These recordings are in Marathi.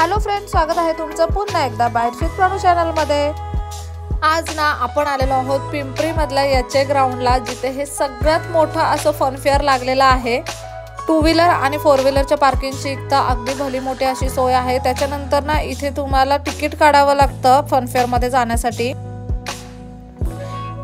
हॅलो फ्रेंड्स, स्वागत आहे तुमचं पुन्हा एकदा बाईट विथ प्रणू चॅनलमध्ये। आज ना आपण आलेलो आहोत पिंपरी मधल्या याचे ग्राउंडला, जिथे हे सगळ्यात मोठं असं फन फेअर लागलेलं आहे। 2 व्हीलर आणि 4 व्हीलरच्या पार्किंगची इथं अगदी भली मोठी अशी सोय आहे। त्याच्यानंतर ना इथे तुम्हाला तिकीट काढावं लागतं फन फेअर मध्ये जाण्यासाठी।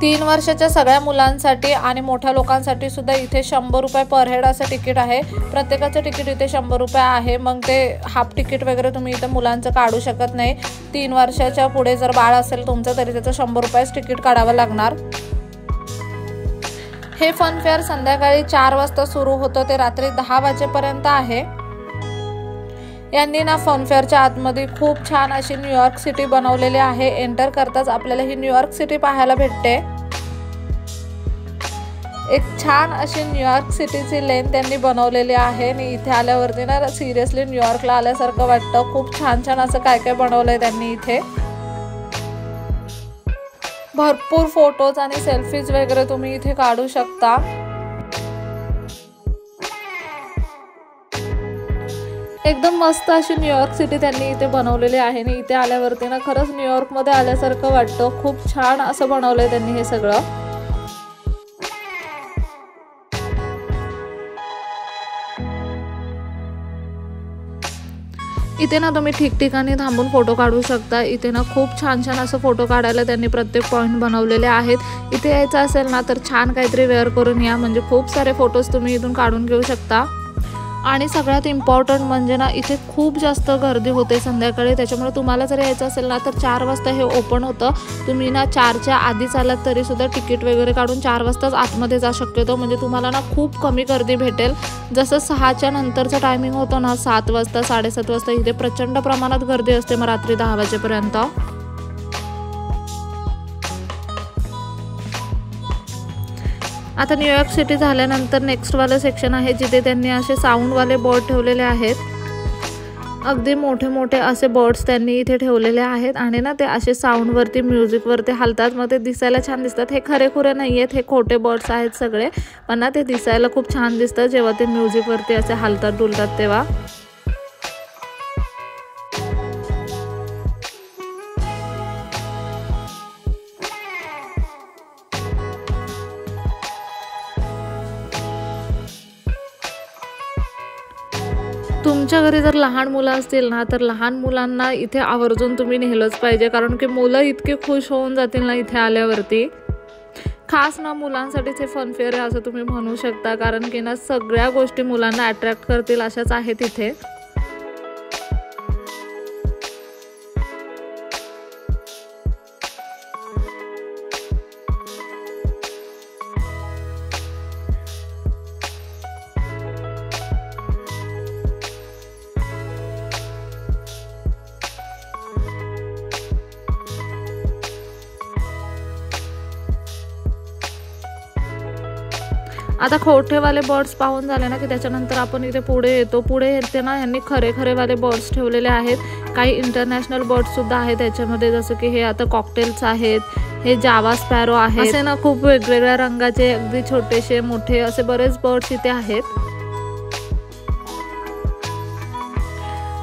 3 वर्षाच्या सगळ्या मुलांसाठी आणि मोठ्या लोकांसाठी सुद्धा इथे 100 रुपये पर हेड असं तिकीट आहे। प्रत्येकाचं तिकीट इथे 100 रुपये आहे। मग ते हाफ तिकीट वगैरे तुम्ही इथे मुलांचं काढू शकत नाही। 3 वर्षाच्या पुढे जर बाळ असेल तुमचं तरी त्याचं 100 रुपयेच तिकीट काढावं लागणार। हे फन फेअर संध्याकाळी 4 वाजता सुरू होतं ते रात्री 10 वाजेपर्यंत आहे। यांनी ना फन फेअरच्या आतमध्ये खूप छान अशी न्यूयॉर्क सिटी बनवलेली आहे। एंटर करताच आपल्याला ही न्यूयॉर्क सिटी पाहायला भेटते। एक छान अशी न्यूयॉर्क सिटीची लेन त्यांनी बनवलेली आहे आणि इथे आल्यावरती ना सिरियसली न्यूयॉर्कला आल्यासारखं वाटतं। खूप छान छान असं काय काय बनवलंय त्यांनी इथे। भरपूर फोटोज आणि सेल्फीज वगैरे तुम्ही इथे काढू शकता। एकदम मस्त अशी न्यूयॉर्क सिटी त्यांनी इथे बनवलेली आहे आणि इथे आल्यावरती ना खरंच न्यूयॉर्क मध्ये आल्यासारखं वाटतं। खूप छान असं बनवलंय त्यांनी हे सगळं। इथे ना तुम्ही ठिकठिकाणी थांबून फोटो काढू शकता। इथे ना खूप छान छान असं फोटो काढायला त्यांनी प्रत्येक पॉइंट बनवलेले आहेत। इथे यायचं असेल ना तर छान काहीतरी वेअर करून या, म्हणजे खूप सारे फोटोज तुम्ही इथून काढून घेऊ शकता। आणि सगळ्यात इम्पॉर्टंट म्हणजे ना इथे खूप जास्त गर्दी होते संध्याकाळी। त्याच्यामुळे तुम्हाला जर यायचं असेल ना तर 4 वाजता हे ओपन होतं। तुम्ही ना 4च्या आधी चालत तरी सुद्धा तिकीट वगैरे काढून 4 वाजताच आतमध्ये जा शक्यतो, म्हणजे तुम्हाला ना खूप कमी गर्दी भेटेल। जसं 6च्या नंतरचं टायमिंग होतं ना 7 वाजता 7:30 वाजता इथे प्रचंड प्रमाणात गर्दी असते, मग रात्री 10 वाजेपर्यंत। आता न्यूयॉर्क सिटी झाल्यानंतर नेक्स्ट वाला सेक्शन आहे, जिथे त्यांनी असे साऊंड वाले बोर्ड ठेवलेले आहेत। अगदी मोठे मोठे असे बोर्ड्स त्यांनी इथे ठेवलेले आहेत आणि ना ते असे साऊंड वरती म्युझिक वरती हलतात, मग ते दिसायला छान दिसतात। हे खरे नाही आहेत, हे खोटे बोर्ड्स आहेत सगळे, पण ना ते दिसायला खूप छान दिसतं जेव्हा ते म्युझिक वरती असे हलतात डुलतात तेव्हा। तुमच्या घरी जर लहान मुलं असतील ना तर लहान मुलांना इथे आवर्जून तुम्ही नेलंच पाहिजे, कारण की मुलं इतके खुश होऊन जातील ना इथे आल्यावरती। खास ना मुलांसाठीच हे फन फेअर आहे असं तुम्ही म्हणू शकता, कारण की ना सगळ्या गोष्टी मुलांना अट्रॅक्ट करतील अशाच आहेत इथे। आता खोटेवाले बर्ड्स पाहून झाले ना की त्याच्यानंतर आपण इथे पुढे येतो। पुढे येते ना यांनी खरे वाले बर्ड्स ठेवलेले आहेत। काही इंटरनॅशनल बर्ड्स सुद्धा आहेत त्याच्यामध्ये, जसं की हे आता कॉकटेल्स आहेत, हे जावा स्पॅरो आहे, असे ना खूप वेगवेगळ्या रंगाचे अगदी छोटेसे मोठे असे बरेच बर्ड्स इथे आहेत।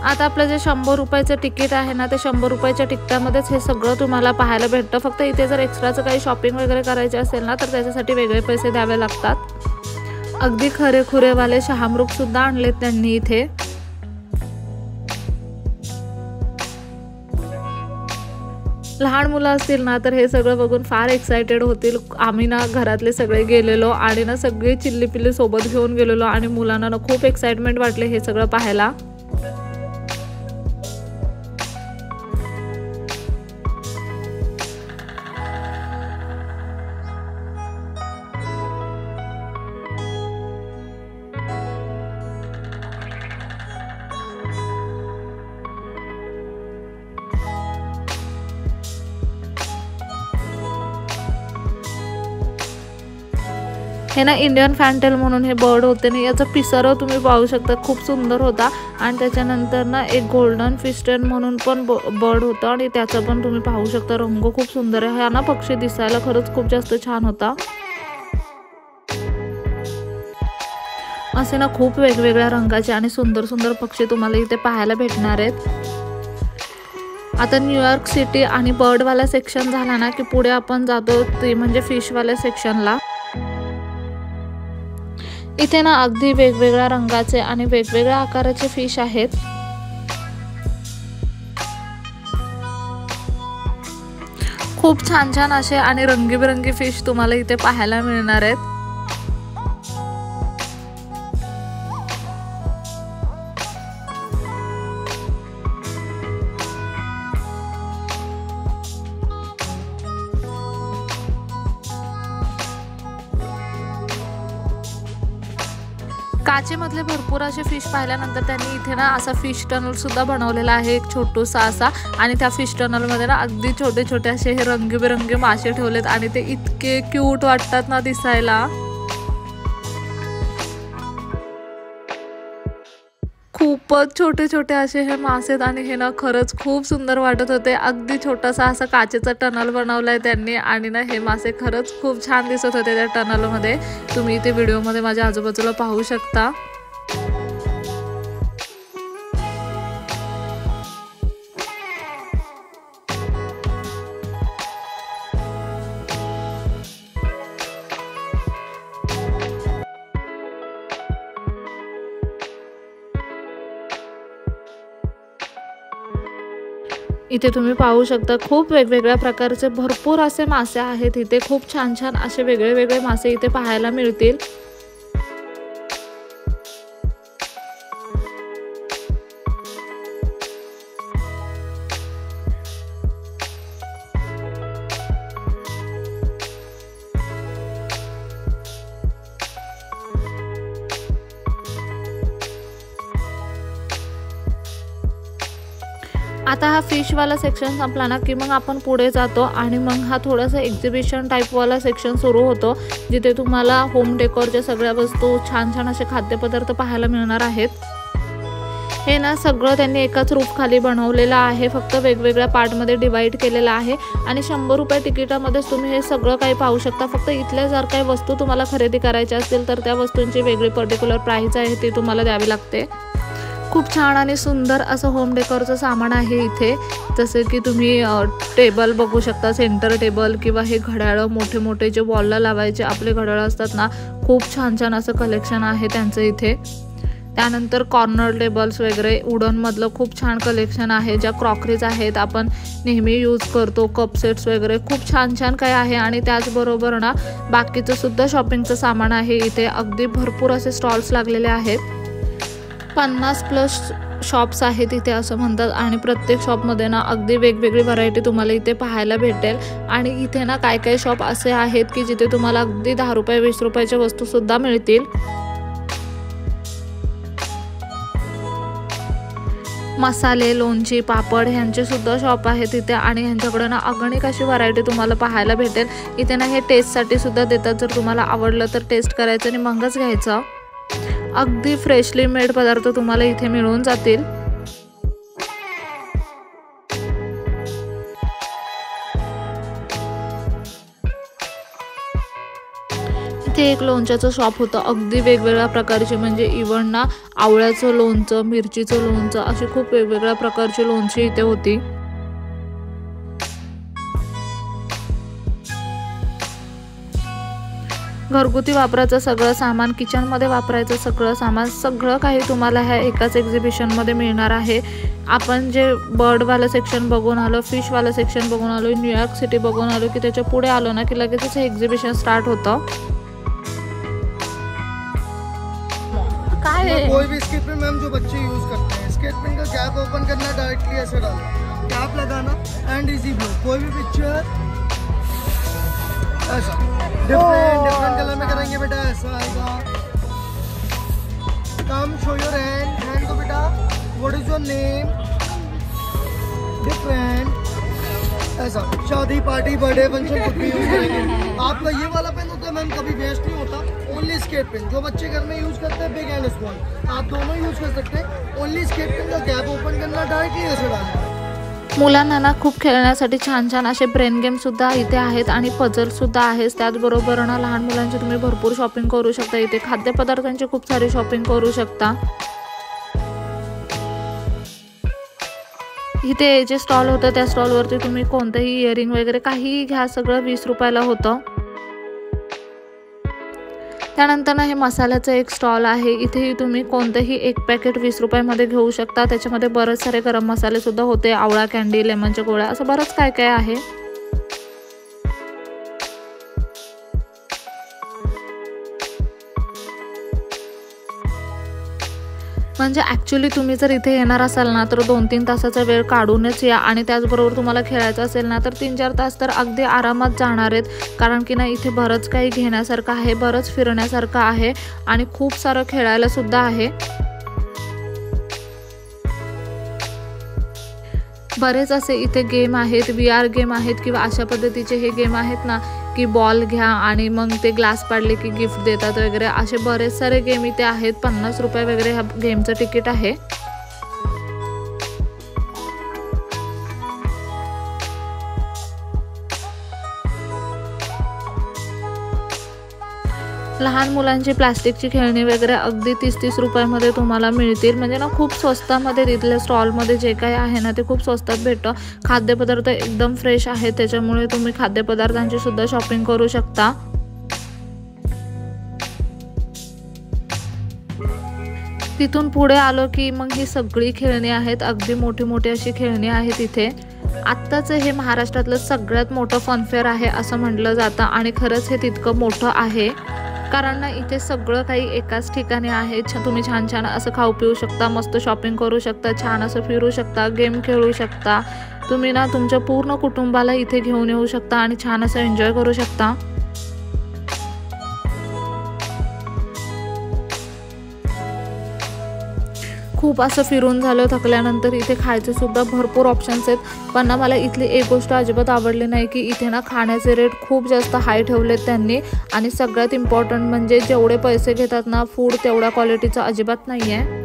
आता आपलं जे 100 रुपयाचं तिकीट आहे ना ते 100 रुपयाच्या तिकिटामध्येच हे सगळं तुम्हाला पाहायला भेटतं। फक्त इथे जर एक्स्ट्राचं काही शॉपिंग वगैरे करायचे असेल ना तर त्याच्यासाठी वेगळे पैसे द्यावे लागतात। अगदी खरेखुरेवाले शहामृग सुद्धा आणलेत त्यांनी इथे। लहान मुलं असतील ना तर हे सगळं बघून फार एक्सायटेड होतील। आम्ही ना घरातले सगळे गेलेलो आणि ना सगळे चिल्ली सोबत घेऊन गेलेलो आणि मुलांना ना खूप एक्साइटमेंट वाटले हे सगळं पाहायला। हे ना इंडियन फॅन्टेल म्हणून हे बर्ड होते ना, याचा पिसारा तुम्ही पाहू शकता, खूप सुंदर होता। आणि त्याच्यानंतर ना एक गोल्डन फिस्टन म्हणून पण बर्ड होता आणि त्याचा पण तुम्ही पाहू शकता रंग खूप सुंदर आहे। हा ना पक्षी दिसायला खरंच खूप जास्त छान होता। असे ना खूप वेगवेगळ्या रंगाचे आणि सुंदर सुंदर पक्षी तुम्हाला इथे पाहायला भेटणार आहेत। आता न्यूयॉर्क सिटी आणि बर्डवाला सेक्शन झाला ना की पुढे आपण जातो ते म्हणजे फिशवाल्या सेक्शनला। इथे ना अगदी वेगवेगळ्या रंगाचे आणि वेगवेगळ्या आकाराचे फिश आहेत। खूप छान छान असे आणि रंगीबेरंगी फिश तुम्हाला इथे पाहायला मिळणार आहेत। काचेमधले भरपूर असे फिश पाहिल्यानंतर त्यांनी इथे ना असा फिश टनल सुद्धा बनवलेला आहे, एक छोटूसा असा। आणि त्या फिश टनल मध्ये ना अगदी छोटे छोटे असे हे रंगीबेरंगी मासे ठेवलेत आणि ते इतके क्यूट वाटतात ना दिसायला। खूपच छोटे छोटे असे हे मासे आणि हे ना खरंच खूप सुंदर वाटत होते। अगदी छोटासा असा काचेचा टनल बनवलाय त्यांनी आणि ना हे मासे खरंच खूप छान दिसत होते त्या टनल मध्ये। तुम्ही इथे व्हिडिओ मध्ये माझ्या आजूबाजूला पाहू शकता। इथे तुम्ही पाहू शकता खूप वेगवेगळ्या प्रकारचे भरपूर असे मासे आहेत। इथे खूप छान छान असे वेगळे वेगळे मासे इथे पाहायला मिळतील। आता हा फिशवाला सेक्शन संपला ना की मग आपण पुढे जातो आणि मग हा थोडासा एक्झिबिशन टाईपवाला सेक्शन सुरू होतो, जिथे तुम्हाला होम डेकोरच्या सगळ्या वस्तू छान छान असे खाद्यपदार्थ पाहायला मिळणार आहेत। हे ना सगळं त्यांनी एकाच रूफ खाली बनवलेलं आहे, फक्त वेगवेगळ्या पार्टमध्ये डिवाइड केलेलं आहे आणि 100 रुपये तिकिटामध्येच तुम्ही हे सगळं काही पाहू शकता। फक्त इथल्या जर काही वस्तू तुम्हाला खरेदी करायच्या असतील तर त्या वस्तूंची वेगळी पर्टिक्युलर प्राइस आहे ती तुम्हाला द्यावी लागते। खूप छान आणि सुंदर असं होम डेकोरचं सामान आहे इथे, जसे की तुम्ही टेबल बघू शकता, सेंटर टेबल किंवा हे घड्याळं मोठे मोठे जे वॉलला लावायचे आपले घड्याळं असतात ना, खूप छान छान असं कलेक्शन आहे त्यांचं इथे। त्यानंतर कॉर्नर टेबल्स वगैरे वुडनमधलं खूप छान कलेक्शन आहे। ज्या क्रॉकरीज आहेत आपण नेहमी यूज करतो, कप सेट्स वगैरे खूप छान छान काय आहे। आणि त्याचबरोबर ना बाकीचं सुद्धा शॉपिंगचं सामान आहे इथे, अगदी भरपूर असे स्टॉल्स लागलेले आहेत। 50+ शॉप्स आहेत इथे असं म्हणतात आणि प्रत्येक शॉपमध्ये ना अगदी वेगवेगळी व्हरायटी तुम्हाला इथे पाहायला भेटेल। आणि इथे ना काय काय शॉप असे आहेत की जिथे तुम्हाला अगदी 10 रुपये 20 रुपयाच्या वस्तू सुद्धा मिळतील। मसाले, लोणची, पापड ह्यांचे सुद्धा शॉप आहेत इथे आणि ह्यांच्याकडे ना अगणिक अशी व्हरायटी तुम्हाला पाहायला भेटेल। इथे ना हे टेस्टसाठी सुद्धा देतात, जर तुम्हाला आवडलं तर टेस्ट करायचं आणि मगच घ्यायचं। अगदी फ्रेशली मेड पदार्थ तुम्हाला इथे मिळून जातील। इथे एक लोणच्याचं शॉप होतं, अगदी वेगवेगळ्या प्रकारचे, म्हणजे इव्हन ना आवळ्याचं लोणचं, मिरचीचं लोणचं, अशी खूप वेगवेगळ्या प्रकारची लोणची इथे होती। घरगुती वापराचं सगळं सामान, किचनमध्ये वापरायचं सगळं सामान, सगळं काही तुम्हाला ह्या एकाच एक्झिबिशनमध्ये मिळणार आहे। आपण जे बर्डवाला सेक्शन बघून आलो, फिशवाला सेक्शन बघून आलो, न्यूयॉर्क सिटी बघून आलो की त्याच्या पुढे आलो ना की लगेचच हे एक्झिबिशन स्टार्ट होतं। काय है? कोई भी स्केट पेन मैम जो बच्चे यूज करते हैं, स्केट पेन का कैप ओपन करना, डायरेक्टली ऐसे डालना, कैप लगाना एंड इजी ब्लो। कोई भी पिक्चर ऐसा डिफरेंट कलर में करेंगे बेटा, ऐसा आएगा। कम शो योर हैंड तो बेटा, what is your name, different ऐसा, शादी पार्टी बर्थडे फंक्शन कुछ भी यूज करेंगे। आपका ये वाला पेन होता है मैम, कभी वेस्ट नहीं होता। ओनली स्केट पेन जो बच्चे घर में यूज करते हैं, बिग एंड स्मॉल, आप दोनों यूज कर सकते हैं। ओनली स्केट पेन का कैप ओपन करना, डायरेक्टली ऐसे डालना। मुलांना ना खूप खेळण्यासाठी छान छान असे ब्रेन गेम सुद्धा इथे आहेत आणि पझल सुद्धा आहेत। त्याचबरोबर ना लहान मुलांची तुम्ही भरपूर शॉपिंग करू शकता इथे, खाद्यपदार्थांची खूप सारी शॉपिंग करू शकता। इथे जे स्टॉल होतं त्या स्टॉलवरती तुम्ही कोणतंही इयरिंग वगैरे काहीही घ्या, सगळं 20 रुपयाला होतं. त्यानंतर हे मसाल्याचं एक स्टॉल आहे. इथेही तुम्ही कोणतंही एक पॅकेट 20 रुपयामध्ये घेऊ शकता. त्याच्यामध्ये बरेच सारे गरम मसाले सुद्धा होते, आवळा कँडी, लेमनच्या गोळ्या, असं बरंच काय काय आहे. म्हणजे ॲक्च्युली तुम्ही जर इथे येणार असाल ना तर 2-3 तासाचा वेळ काढूनच या. आणि त्याचबरोबर तुम्हाला खेळायचं असेल ना तर 3-4 तास तर अगदी आरामात जाणार आहेत. कारण की ना इथे बरंच काही घेण्यासारखं आहे, बरंच फिरण्यासारखं आहे आणि खूप सारं खेळायला सुद्धा आहे. बरेच असे इथे गेम आहेत, VR गेम आहेत किंवा अशा पद्धतीचे हे गेम आहेत ना की बॉल घ्या आणि मग ते ग्लास पाडले की गिफ्ट देतात वगैरे, असे बरेच सारे गेम इथे आहेत. 50 रुपये वगैरे ह्या गेमचं तिकीट आहे. लहान मुलांची प्लास्टिकची खेळणी वगैरे अगदी 30-30 रुपयामध्ये तुम्हाला मिळतील. म्हणजे ना खूप स्वस्तामध्ये तिथल्या स्टॉलमध्ये जे काही आहे ना ते खूप स्वस्तात भेटतं. खाद्यपदार्थ एकदम फ्रेश आहेत, त्याच्यामुळे तुम्ही खाद्यपदार्थांची सुद्धा शॉपिंग करू शकता. तिथून पुढे आलो की मग ही सगळी खेळणी आहेत, अगदी मोठी मोठी अशी खेळणी आहेत इथे. आत्ताचं हे महाराष्ट्रातलं सगळ्यात मोठं फनफेअर आहे असं म्हटलं जातं आणि खरंच हे तितकं मोठं आहे. कारण ना इथे सगळं काही एकाच ठिकाणी आहे. तुम्ही छान छान असं खाऊ पिऊ शकता, मस्त शॉपिंग करू शकता, छान असं फिरू शकता, गेम खेळू शकता. तुम्ही ना तुमच्या पूर्ण कुटुंबाला इथे घेऊन येऊ शकता आणि छान असं एन्जॉय करू शकता. खूप असं फिरून झालं थकल्यानंतर इथे खायचे सुद्धा भरपूर ऑप्शन्स आहेत. पण ना मला इथली एक गोष्ट अजिबात आवडली नाही की इथे ना खाण्याचे रेट खूप जास्त हाय ठेवलेत त्यांनी. आणि सगळ्यात इम्पॉर्टंट म्हणजे जेवढे पैसे घेतात ना फूड तेवढ्या क्वालिटीचं अजिबात नाही आहे.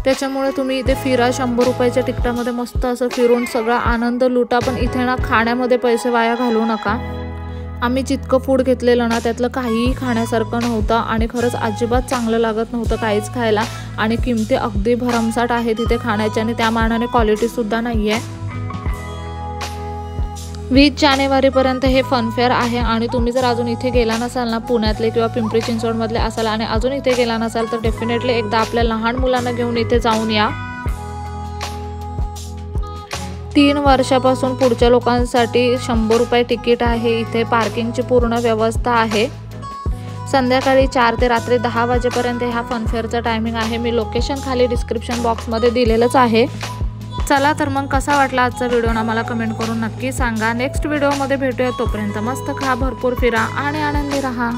त्याच्यामुळे तुम्ही इथे फिरा, 100 रुपयाच्या तिकिटामध्ये मस्त असं फिरून सगळा आनंद लुटा. पण इथे ना खाण्यामध्ये पैसे वाया घालवू नका. आम्ही जितकं फूड घेतलेलं ना त्यातलं काहीही खाण्यासारखं नव्हतं आणि खरंच अजिबात चांगलं लागत नव्हतं काहीच खायला. आणि किमती अगदी भरमसाठ आहेत तिथे खाण्याच्या आणि त्या मानाने क्वालिटीसुद्धा नाही आहे. 20 जानेवारीपर्यंत हे फनफेअर आहे. आणि तुम्ही जर अजून इथे गेला नसाल ना, पुण्यातले किंवा पिंपरी चिंचवडमधले असाल आणि अजून इथे गेला नसाल तर डेफिनेटली एकदा आपल्या लहान मुलांना घेऊन इथे जाऊन या. 3 वर्षापासून पुढच्या लोकांसाठी 100 रुपये तिकीट आहे. इथे पार्किंगची पूर्ण व्यवस्था आहे. संध्याकाळी 4 ते रात्री 10 वाजेपर्यंत ह्या फनफेअरचा टायमिंग आहे. मी लोकेशन खाली डिस्क्रिप्शन बॉक्समध्ये दिलेलंच आहे. चला तर मग कसा वाटला आजचा व्हिडिओ ना मला कमेंट करून नक्की सांगा. नेक्स्ट व्हिडिओमध्ये भेटूया. तोपर्यंत मस्त खा, भरपूर फिरा आणि आनंदी राहा.